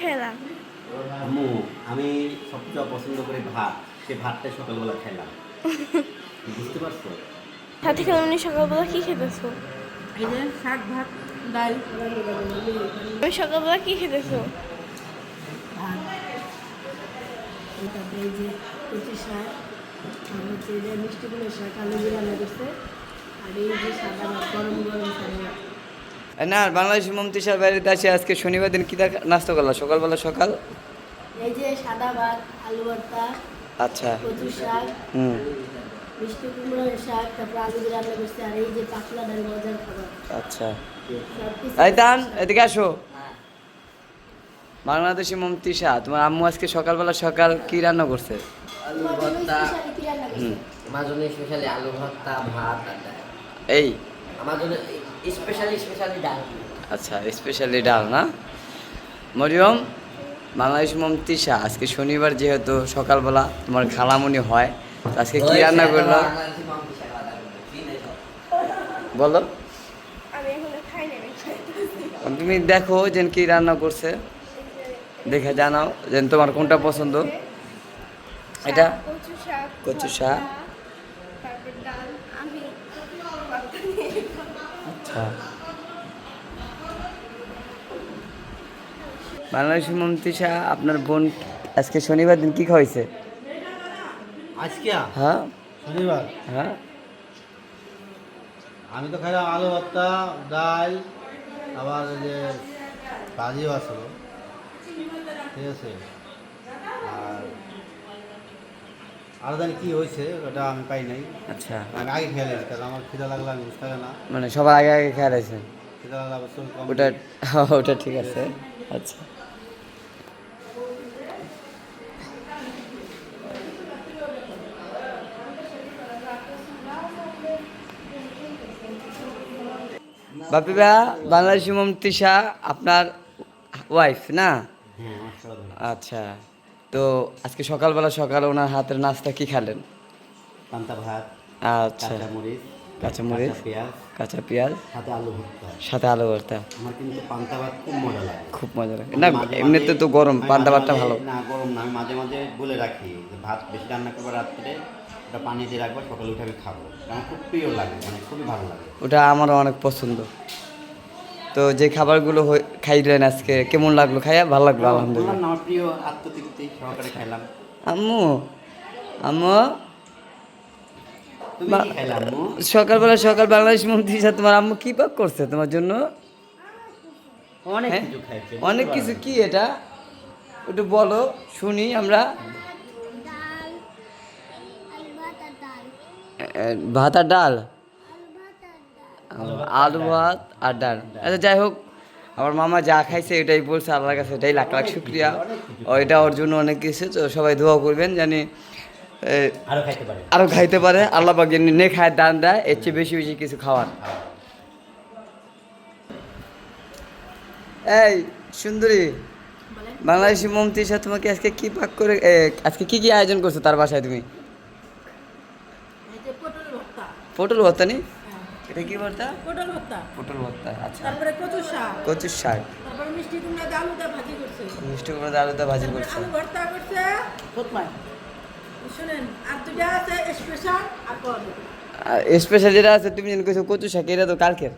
খেলাম? আম্মু, আমি সবচেয়ে পছন্দ করি ভাত। সে ভাতটাই সকালবেলা খেলাম। বুঝতে পারছো? সাথে খেলাম নি, সকালবেলা কি খেতেছো? এই যে শাক ভাত ডাল আমি সকালবেলা কি খেতেছো? ভাত, তারপরে এই যে কচি শাক, আর হচ্ছে এই যে মিষ্টি কুমড়োর শাক আলু দিয়ে রান্না করছে, আর এই যে সাদা ভাত গরম গরম সাদা। না, বাংলাদেশি মমতি স্যার বাড়িতে আছে আজকে শনিবার দিন। কি নাস্তা করলাম সকালবেলা? সকাল এই যে সাদা ভাত, আলু ভর্তা, আচ্ছা। কচু শাক, হুম। মিষ্টি কুমড়োর শাক, তারপরে আলু দিয়ে রান্না করছে, আর এই যে পাতলা ডাল মজার খাবার। আচ্ছা, সব কিছু এই তান এদিকে আসো। বাংলাদেশি মমতি শাহ, তোমার আম্মু আজকে সকালবেলা সকাল কি রান্না করছে? আলু তোমার জন্য ভর্তা, স্পেশালি কি রান্না করছে? আমার জন্য স্পেশালি আলু ভর্তা, ভাত আর ডাল। এই আমার জন্য স্পেশালি ডাল। আচ্ছা, স্পেশালি ডাল না? মরিয়ম, বাংলাদেশি মমতি শাহ আজকে শনিবার যেহেতু সকালবেলা তোমার খালামুনি হয়, তো আজকে কি রান্না করলো বলো? আমি এখন খাই না, আমি খাইতেছি। তুমি দেখো যে কি রান্না করছে, দেখে জানাও যে তোমার কোনটা পছন্দ। এটা কচু শাক, কচু শাক। ভর্তা, তারপর ডাল। আমি ভর্তা নিয়ে খাবো। আচ্ছা, বাংলাদেশি মমতি শাহ আপনার বোন আজকে শনিবার দিন কি খাওয়াইছে? আজকে হ্যাঁ শনিবার হ্যাঁ। আমি তো খাইলাম আলু ভর্তা, ডাল, আবার এই যে ভাজিও আসলো, ঠিক আছে। আর জানি কি হয়েছে ওটা আমি পাই নাই। আচ্ছা, আমি আগে খেয়ে নিয়েছি, কারণ আমার খিদা লাগলে আমি বুঝতে না। মানে সবার আগে আগে খেয়াল আছে। খিদা লাগলে অবশ্যই কম। ওটা ওটা ঠিক আছে। আচ্ছা, বাপিবা, বাংলাদেশি মমতি শাহ আপনার ওয়াইফ না? হ্যাঁ, আমার সব ভালো। আচ্ছা, তো আজকে সকালবেলা সকালে ওনার হাতের নাস্তা কি খেলেন? পান্তা ভাত, আচ্ছা, কাঁচামরিচ, কাঁচামরিচ, কাঁচা পেঁয়াজ, কাঁচা পেঁয়াজ, সাথে আলু ভর্তা। সাথে আলু ভর্তা। আমার কিন্তু পান্তা ভাত খুব মজা লাগে। খুব মজা লাগে না? মাঝে এমনিতে মাঝে- তো গরম, আমি পান্তা মাঝে ভাতটা মাঝে- ভালো। না, গরম না, আমি মাঝে মাঝে বলে রাখি যে ভাত বেশি রান্না করবো রাত্রে, ওটা পানি দিয়ে রাখবো, সকালে উঠে আমি খাবো। আমার খুব প্রিয় লাগে, মানে খুবই ভালো লাগে। ওটা আমারও অনেক পছন্দ। তো যে খাবারগুলো খাইলেন আজকে কেমন লাগলো? খাইয়া ভালো লাগলো বললাম আলহামদুলিল্লাহ। না, আমার প্রিয়, আত্মতৃপ্তি সহকারে খাইলাম। আম্মু, আম্মু, তুমি কি খাইলা আম্মু? সকালবেলা সকাল বাংলাদেশ মন্ত্রী সাথে তোমার আম্মু কি পাক করছে তোমার জন্য? অনেক হ্যাঁ? কিছু খাইছে, অনেক কিছু। কি এটা একটু বলো শুনি আমরা। ডাল, আলু ভাত আর ডাল। ভাত আর ডাল, আলু ভাত আর ডাল। আলু ভাত আর ডাল। আচ্ছা, যাই হোক, আমার মামা যা খাইছে এটাই বলছে, আল্লাহর কাছে এটাই লাখ লাখ শুক্রিয়া। এটা ওর জন্য অনেক কিছু। তো সবাই দোয়া করবেন জানি আরো খাইতে পারে। আরও খাইতে পারে, আল্লাহ পাক যেন নে খায় দান দেয়, এর চেয়ে বেশি বেশি কিছু খাওয়ার। এই সুন্দরী, বাংলাদেশি মমতির সাথে তোমাকে আজকে কি পাক করে আজকে কি কি আয়োজন করছো তার বাসায় তুমি? এই যে পটল ভর্তা, পটল ভর্তা নি? এটা কি ভর্তা? পটল ভর্তা, পটল ভর্তা। আচ্ছা, তারপরে কচু শাক, কচুর শাক, তারপরে মিষ্টি কুমড়া দিয়ে আলু দিয়ে ভাজি করছে, মিষ্টি কুমড়া আলুটা ভাজি তারপরে করছো। আলু ভর্তা করছে। শুনেন, আর দুটা আছে স্পেশাল আর কল। আর স্পেশাল যেটা আছে তুমি যেন কইছো কচু শাক, এটা তো কালকের।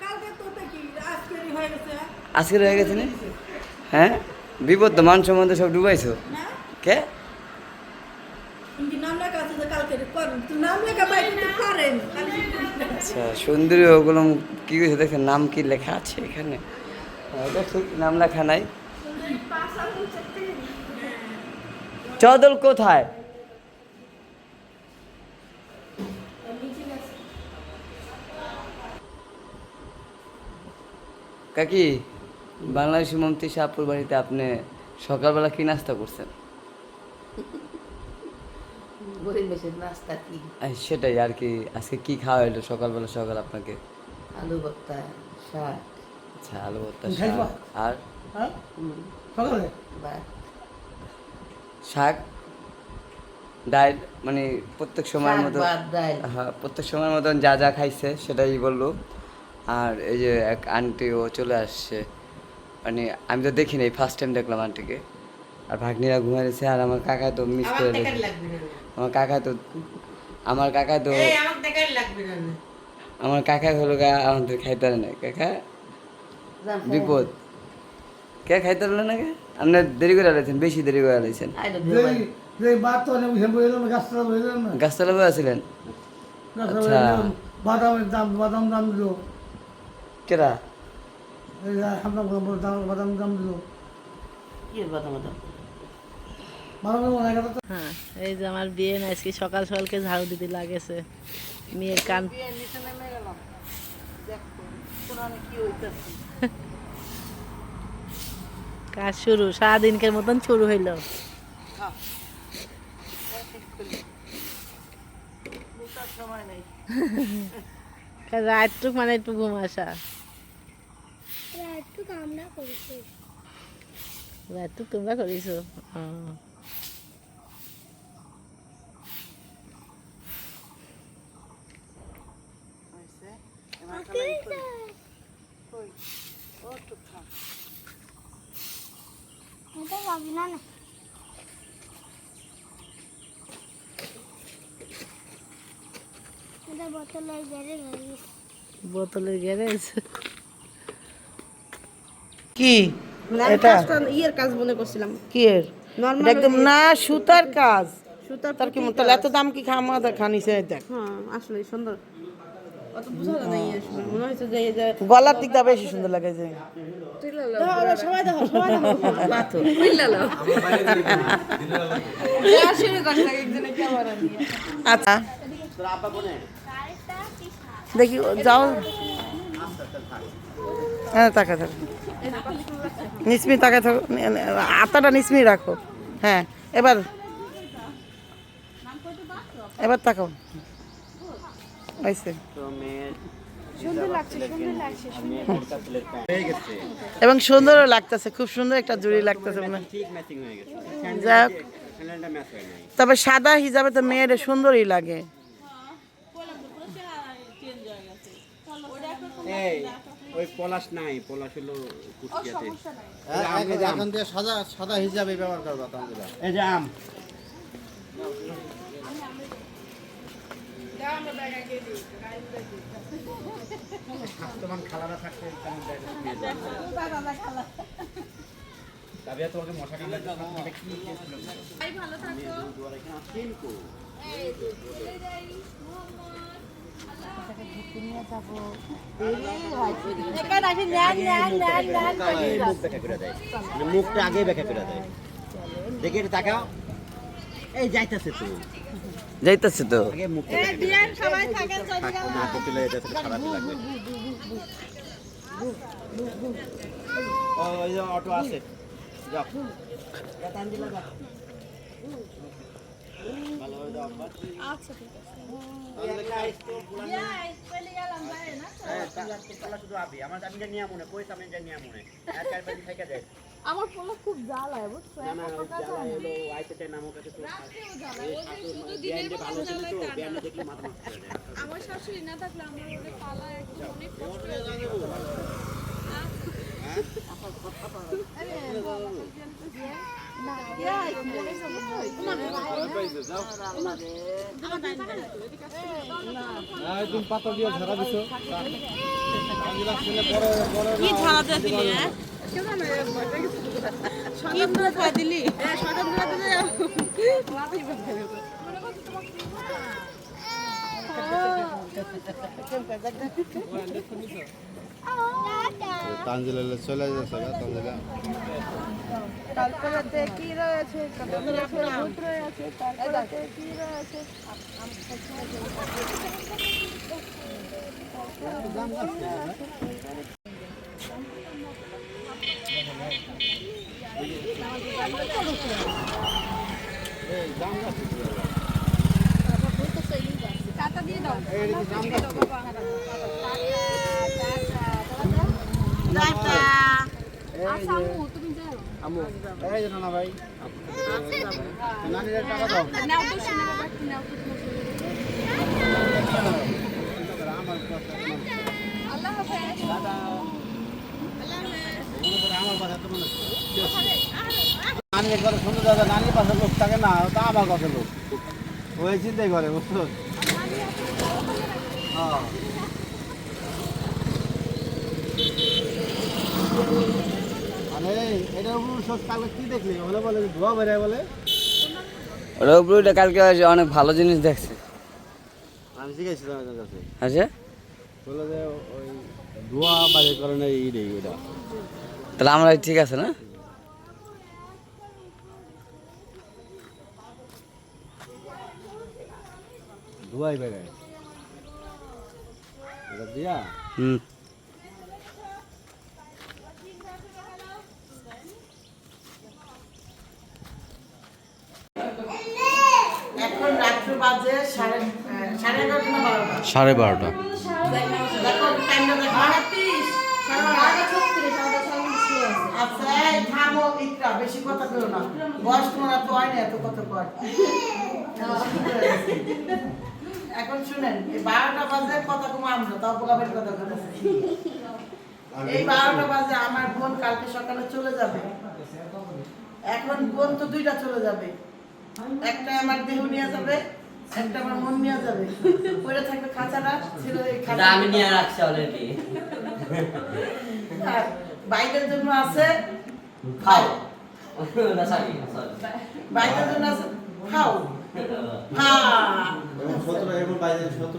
কালকে তো ওটা কি আজকেরই হয়ে গেছে আজকের হয়ে গেছে না? হ্যাঁ, বিপদ তো, মান সম্বন্ধে সব ডুবাইছো। না? কে? কিন্তু নাম লেখা আছে যে কালকে করেন, তো নাম লেখা পাই কিন্তু করেন। আচ্ছা, সুন্দরী ওগুলো কি কইছে দেখেন, নাম কি লেখা আছে এখানে? এটা ঠিক নাম লেখা নাই। চদল কোথায়? কাকি, বাংলাদেশি মন্ত্রী শাহপুর বাড়িতে আপনি সকালবেলা কি নাস্তা করছেন? গরিব মেশের নাস্তা কি? সেটাই আর কি, আজকে কি খাওয়া হলো সকালবেলা সকাল আপনাকে? আলু ভর্তা, শাক, আচ্ছা, আলু ভর্তা, শাক আর ভাত। শাক, ডাল, মানে প্রত্যেক সময়ের শাক, মতো। ভাত, ডাল। হ্যাঁ, প্রত্যেক সময়ের মতন যা যা খাইছে সেটাই বললো। আর এই যে এক আন্টিও চলে আসছে, মানে আমি তো দেখি নাই, ফার্স্ট টাইম দেখলাম আন্টিকে। আর ভাগ্নিরা ঘুমাইছে, আর আমার কাকা তো মিস করে দিয়েছে। আমার কাকা তো আমার কাকা হলো গা আমাদের খাইতে পারে না। কাকা বিপদ, কে খাইতে পারলো না? কে আপনার দেরি করে আলাইছেন, বেশি দেরি করে আলাইছেন। গাছতলা বয়ে আছিলেন? আচ্ছা, বাদাম দাম দিল, কেরা? বাদাম দাম দিল। হ্যাঁ, এই যে আমার বিয়ে না, আজকে সকাল সকালকে ঝাড়ু দিতে লাগেছে। মেয়ের কান কাজ শুরু, সারাদিনকের মতন শুরু হইলো। রাতটুক মানে একটু ঘুম আসা, রাতটুক তোমরা করিছো। বোতলের গ্যারেজ কি এটা ইয়ের কাজ মনে করছিলাম, কি এর একদম না সুতার কাজ, তার কি তাহলে এত দাম কি খামা খানিছে দেখ। হ্যাঁ আসলে সুন্দর, অত বুঝা যায় না। ইয়ে মনে হচ্ছে যে এই যে গলার দিকটা বেশি সুন্দর লাগে যে সবাই দেখো আচ্ছা দেখি যাও, হ্যাঁ তাকা থাকো, নিসমি তাকা থাকো, আতাটা নিসমি রাখো। হ্যাঁ এবার তাকাও, হয়েছে। এবং সুন্দরও লাগতেছে, খুব সুন্দর একটা জুড়ি লাগতেছে। যাক, তবে সাদা হিসাবে তো মেয়ের সুন্দরই লাগে। ওই পলাশ নাই, পলাশ হলো কুষ্টিয়াতে। এখন দিয়ে সাদা হিসাবে ব্যবহার করবা তাহলে। এই যে আম, তোমার খালারা থাকতে তোমাকে মশা কামড়াতে কি ভালো থাকো। মুখটা আগে ব্যাখ্যা করে দেয়, দেখে এটা তাকাও। এই যাইতেছে তো, যাইতেছে তো। আগে মুখটা না তুলে এটা খারাপ লাগবে। ওই যে অটো আছে, যাও। আচ্ছা ঠিক আছে। আমার পোলা খুব জ্বালায় বুঝছো, আমার শাশুড়ি না থাকলে আমার ওরে পালা একদম অনেক কষ্ট হয়ে যাবে। পাতা দিয়ে ঝাড়া দিছো, কি ঝাড়াতে দিলি? কি মুখা দিলি? তানজিলা চলে যাচ্ছে গা, তানজিলা তারপরে কি রয়েছে, ভূত রয়েছে, তারপরে কি রয়েছে। টাকা দিয়ে দাও, আচ্ছা আম্মু তুমি যাও। আম্মু এই না ভাই, নানির টাকা দাও। নাও তো শুনে রাখতে, নাও তো আল্লাহ হাফেজ। আল্লাহ হাফেজ। আমার পাশে তো মানুষ নানির ঘরে সুন্দর জায়গা, নানির পাশে লোক থাকে না, তা আমার কাছে লোক ওই চিন্তাই করে, বুঝছো? হ্যাঁ মানে এটার উপর সব কালকে কি দেখলি বলে বলে ধোয়া বেড়ায় বলে ওরা উপরে কালকে অনেক ভালো জিনিস দেখছে। আমি শিখেছিলাম ওদের কাছে, আচ্ছা, বলে যে ওই ধোয়া বাইরের কারণে এই রে এটা তাহলে আমরা ঠিক আছে না? ধোয়াই বেড়ায় এটা দিয়া হুম। এখন রাত্রে বাজে 11:30 না 12টা। 12:30 দেখো টাইমটা দেখো। আচ্ছা এই থামো ইকরা, বেশি কথা বলো না, বয়স তোমার তো হয় না এত কথা কয়। এখন শুনেন, এই 12টা বাজে কথা কম আমরা তাও বলাবেন কথা বলতেছি। এই 12টা বাজে আমার বোন কালকে সকালে চলে যাবে। এখন বোন তো দুইটা চলে যাবে, একটা আমার দেহ নিয়ে যাবে, একটা আমার মন নিয়ে যাবে। ওইটা থাকবে খাঁচাটা ছিল, এই খাঁচা আমি নিয়ে রাখছি অলরেডি। আর বাইকের জন্য আছে খাও, না সরি সরি। বাইকের জন্য আছে খাও। হ্যাঁ এবং 17 এবং 22 17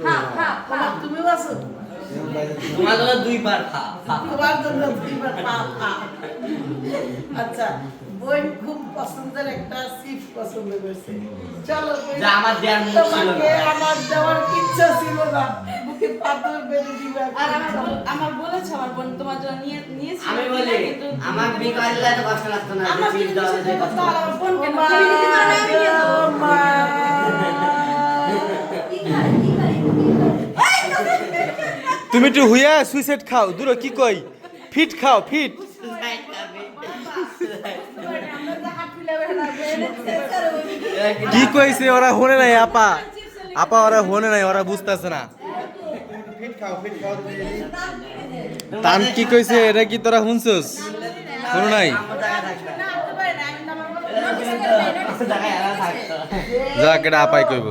তুমিও আছো, এবং 22 তোমার জন্য দুইবার খা খা। তোমার জন্য দুইবার খা খা। আচ্ছা বোন খুব পছন্দের একটা চিপস পছন্দ করেছে, চলো যা আমার দেওয়ার মুখ ছিল না। তোমাকে আমার দেওয়ার ইচ্ছা ছিল না, বুকে পাথর বেঁধে দিবে। আর আমার বলেছে আমার বোন তোমার জন্য নিয়েছি। আমি বলি আমার বিকালে এত কষ্ট লাগতো না, যে চিজ দাও যে কষ্ট লাগতো। আমার বোনকে মা, মা। তুমি একটু হুইয়া সুইসাইড খাও, দূরে কি কই, ফিট খাও, ফিট। কি কইছে ওরা হনে নাই আপা, আপা ওরা হনে নাই, ওরা বুঝতেছে না। ফিট খাও তান কি কইছে এটা কি তোরা শুনছস? শুনো নাই? যাক এটা আপাই কইব।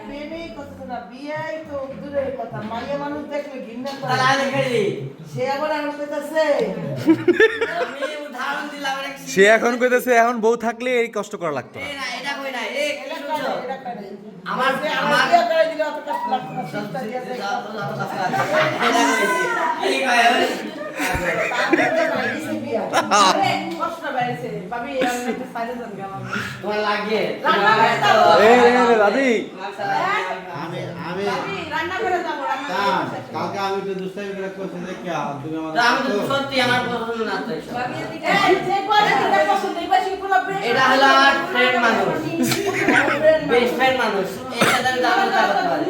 প্রেমেই কথা না, বিয়েই তো দূরের কথা, মাইয়া মানুষ দেখলে ঘৃণা করে। তাহলে আগে খেলি। সে আবার আমার কইতাছে আমি উদাহরণ দিলাম একটা। সে এখন কইতেছে এখন বউ থাকলে এই কষ্ট করা লাগতো না। এই না এটা কই না, এই কি এটা শুনছো? করে, এটা করে। আমার আমার আমার বিয়ে করে দিলে অত কষ্ট লাগতো না, চিন্তা দিয়ে দেখো। এটা কইছি। কি কয় ওই? তার মধ্যে বাইরেছে বিয়া। কষ্ট বাইরেছে, ভাবি আমি একটা সাইডে যান গেলাম। তোমার লাগে। রান্না করে দাও। দাদি আমি ভাবি রান্না করে যাবো, রান্না তা করে যাবো। কালকে আমি একটু দুষ্টামি করে করছি যে কি তুমি আমার তো আমি তো সত্যি আমার পছন্দ না তো এসব। এই যে বলে যেটা পছন্দ, এই বাসি পুরো ব্রেন। এটা হলো আমার ফ্রেন্ড মানুষ, বেস্ট ফ্রেন্ড মানুষ। এর সাথে আমি দাম করতে পারি।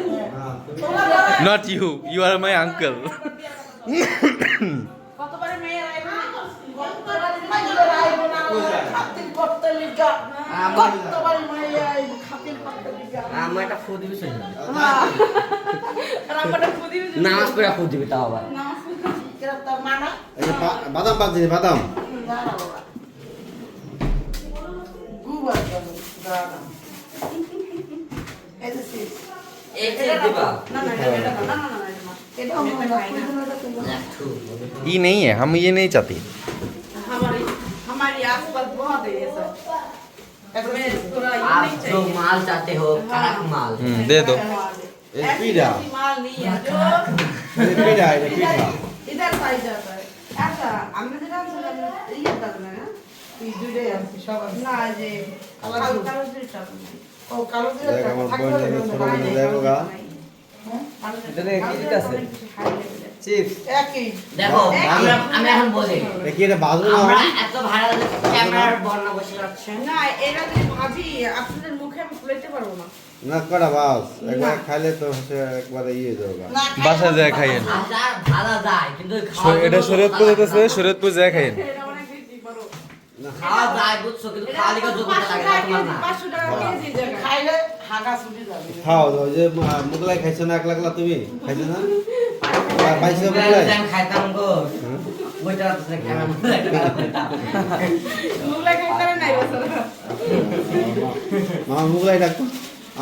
Not you, you are my uncle. কতবারে মেয়ে আইবো না, কতবারে মেয়ে আইবো না, খাতির করতে লিগা, কতবারে মেয়ে আইবো খাতির করতে লিগা। আমার একটা ফু দিবি সেই আর আমারটা খুদি নামাজ পড়া ফু দিবি তাও আবার। কেরা তার মানা এই যে বাদাম পাচ্ছি, বাদাম না না বাবা গুবার দাদা এই যে সিস এই যে দিবা না না এটা না না না এটা আমি খাই না। ई नहीं है, हम ये नहीं चाहते। हमारी आसपास बहुत है ये सब ऐसे थोड़ा ये आप नहीं जो चाहिए। माल चाहते हो कड़क माल। दे दो। এই ऐसी পিড়া कोई माल नहीं है जो এই পিড়া এটা পিড়া इधर साइड जाता है ऐसा हमने देखा ये करना है ये जुड़े हैं सब ना जे कालो कालो दिशा ओ कालो दिशा দেখ আমার বোন যেন ছোট বোন দেখো গা চিপস একই দেখো আমি এখন বলি দেখি এটা বাজু না আমরা এত ভাড়া ক্যামেরার বর্ণনা বসে যাচ্ছে না এরা যদি ভাবি আপনাদের মুখে আমি খুলতে পারবো না না কটা বাস একবার খাইলে তো হচ্ছে একবারে ইয়ে যাবে না বাসা যায় খাইয়েন। হাজার ভাড়া যায় কিন্তু খাওয়া এটা শরীয়তপুর যেতেছে, শরীয়তপুর যায় খাইয়েন। এটা অনেক বেশি বড় খাওয়া যায় বুঝছো কিন্তু খাওয়া লিখে যোগ্যতা লাগে না তোমার না। 500 টাকা কেজি জায়গা খাইলে হাগা ছুটি যাবে খাও ওই যে মোগলাই খাইছো না একলা একলা তুমি খাইছো না বাইশে মোগলাই আমি খাইতাম গো ওইটা আপনার কেমন একটা মুগলাই খাইতে নাই বছর মামা মুগলাই ডাকতো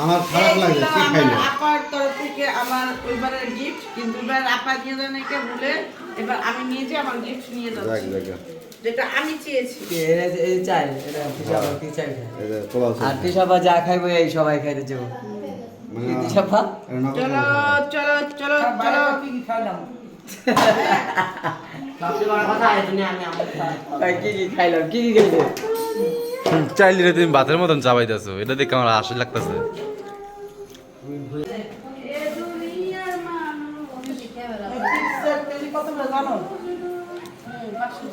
আমার খারাপ লাগে কি খাইলো আপার তরফ থেকে আমার ওইবারের গিফট, কিন্তু এবার আপা দিয়ে দেন একে ভুলে এবার আমি নিয়ে যাই, আমার গিফট নিয়ে যাচ্ছি যেটা আমি চেয়েছি। এই চাই এটা তিশাপা কি চাই খায়? এই যে পোলাও আর তিশাপা যা খাইবো এই সবাই খাইতে যাবো কি তিশাপা চলো চলো চলো চলো কি কি খাইলাম সবচেয়ে বড় কথা এই জন্য আমি আমার কি কি খাইলাম কি কি খাইলে চাইলে তুমি ভাতের মতন চাবাইতেছো এটা দেখে আমার আশা লাগতেছে কত করে জানো?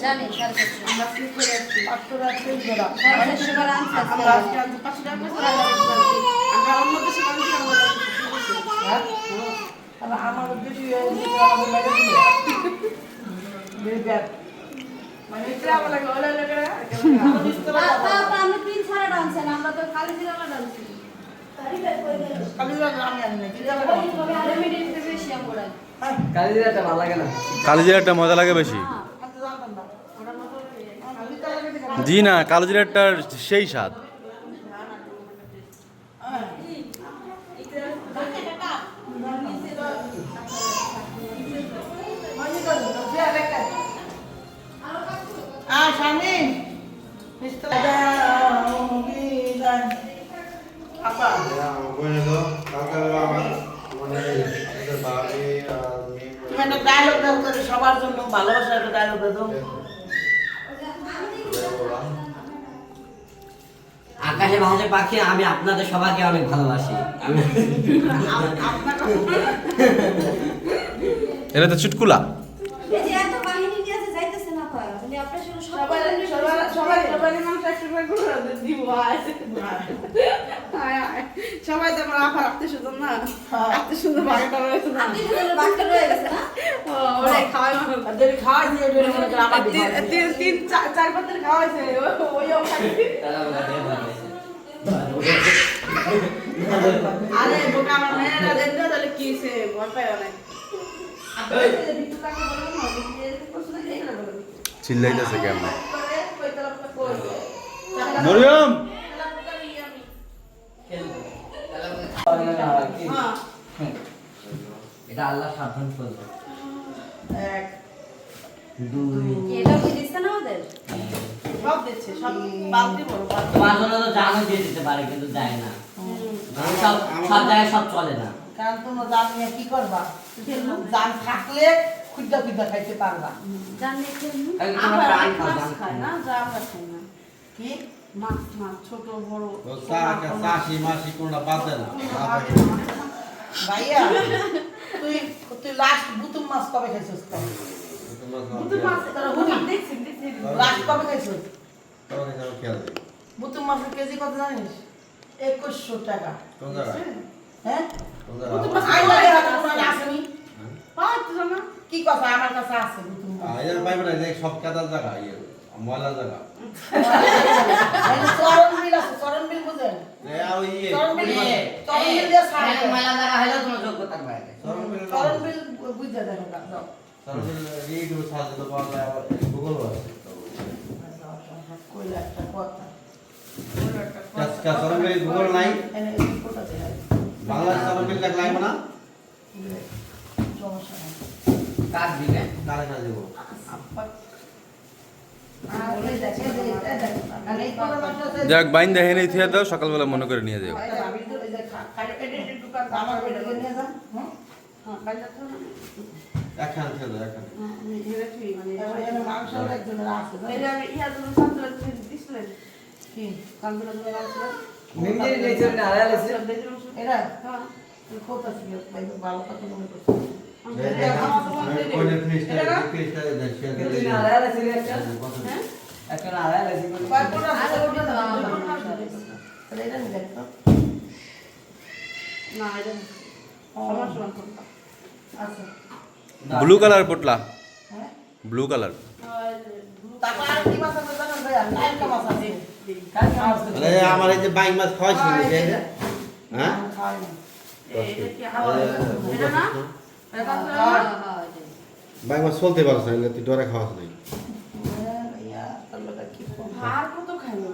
জানি আমরা কি করে আসছি 500 টাকা তেল ধরা আমরা আমরা আজকে 500 টাকা করে আমরা অন্য দেশে মানুষ আমরা আমার বেশি আমাদের মেরে দিল বের মানে এটা আমরা গলা লাগা আমরা বিস্তর আমরা 3 ছাড়া ডান্স আমরা তো খালি জিরা ডান্স খালি আমি আনি না কি জানো আরে মিনিট বেশি আমরা কালিজিরাটা ভালো লাগে না কালো জিরাটা মজা লাগে বেশি আমি জানতাম না ওটা মতো আমি তো লাগে জি না কালো জিরাটার সেই স্বাদ স্বামী আপা তুমি একটা ডায়লগ দাও তো সবার জন্য, ভালোবাসার একটা ডায়লগ দাও। আকাশে ভাসে পাখি আমি আপনাদের সবাইকে অনেক ভালোবাসি। এটা তো চুটকুলা এই যে এত কাহিনী নিয়ে আছে যাইতেছে না পায় মানে আপনার শুধু সবাই মানুষ একসাথে করে দিব সবাই তো আমার আপার আত্মীয় না আত্মীয় ভাগটা রয়েছে না আপনি শুধু বাক্য রয়ে গেছে না ওরে খাওয়াই মানুষ খাওয়াই দিয়ে তিন চার পাতের খাওয়াইছে ওইও খাইছে আরে বোকা আমার মেয়েরা দেখতে তাহলে কি সে ভয় পায় অনেক চিল্লাইতেছে কেমন মরিয়ম এটা আল্লাহ সাবধান করবে। এক দুই এটা কি দিছে না ওদের সব দিচ্ছে সব বালতি বড় বালতি তোমার জন্য তো জানও দিয়ে দিতে পারে কিন্তু দেয় না সব সব জায়গায় সব চলে না। কারণ তোমরা জান নিয়ে কি করবা জান থাকলে খুদ্দা খুদ্দা খাইতে পারবা জানি কি তোমরা প্রাণ খাও মাছ জান খায় না যা আমরা খাই না কি মাছ মাছ ছোট বড় চাষি মাসি কোনটা বাদ দেয় না ভাইয়া তুই তুই লাস্ট বুতুম মাছ কবে খাইছিস বুতুম মাছ তোরা বুতুম দেখছিস লাস্ট কবে খাইছিস বুতুম মাছের কেজি কত জানিস 2100 টাকা কোন জায়গা হ্যাঁ কোন জায়গা বুতুম মাছ আইলা রে হাতে কোনা আসেনি পাঁচ জানা কি কথা আমার কাছে আছে বুতুম মাছ আইয়া পাইবে না এই সব কাদার জায়গা ইয়ে ময়লা জায়গা চরণ বিল আছে চরণ বিল বুঝেন এ আর ইয়ে চরণ বিল দিয়ে সারা মেলা জায়গা হলো তোমার যোগ্যতার বাইরে। চরণ বিল বুঝে দেখো দাও ইউটিউব সার্চ তো পাওয়া যায় আবার গুগল আছে কইলা একটা কথা সরকারি গুগল নাই এনে ফটো দেয় বাংলা সরকারি লেখা লাগবে না সমস্যা নাই কাজ দিবে কারে না দেব যাক বাইন দেখে নেই থিয়া দাও সকালবেলা মনে করে নিয়ে যাও একখান ছিল একখান নিমজেরি নেচে না আড়াইছে কোনে ফ্রিস্টাইল কিন্তু না আড়াইছে একটা একটা আড়াইছে ব্লু কালার পোটলা ব্লু কালার আরে আমার এই যে বাইক মাছ খাওয়াইছিল হ্যাঁ ভাই আমার চলতে পারছ না তুই ডরে খাওয়াস নাই ভাইয়া তোর লোক কি ভাত কত খাইলো